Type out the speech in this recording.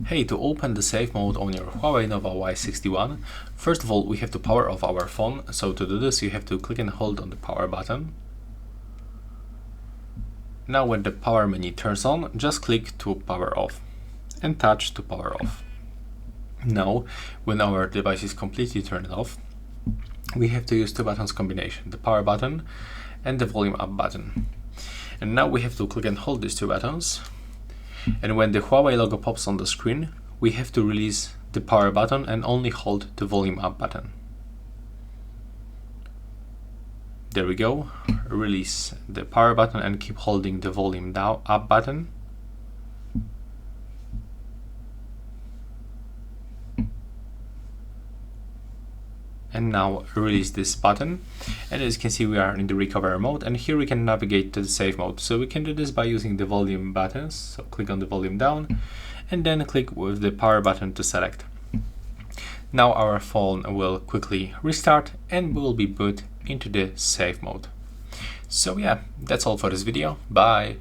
Hey, to open the safe mode on your Huawei Nova Y61, first of all we have to power off our phone. So to do this you have to click and hold on the power button. Now when the power menu turns on, just click to power off and touch to power off. Now when our device is completely turned off, we have to use two buttons combination, the power button and the volume up button. And now we have to click and hold these two buttons. And when the Huawei logo pops on the screen, we have to release the power button and only hold the volume up button. There we go. Release the power button and keep holding the volume down up button. And now release this button, and as you can see we are in the recover mode, and here we can navigate to the safe mode. So we can do this by using the volume buttons. So click on the volume down and then click with the power button to select. Now our phone will quickly restart and we will be put into the safe mode. So yeah, that's all for this video. Bye!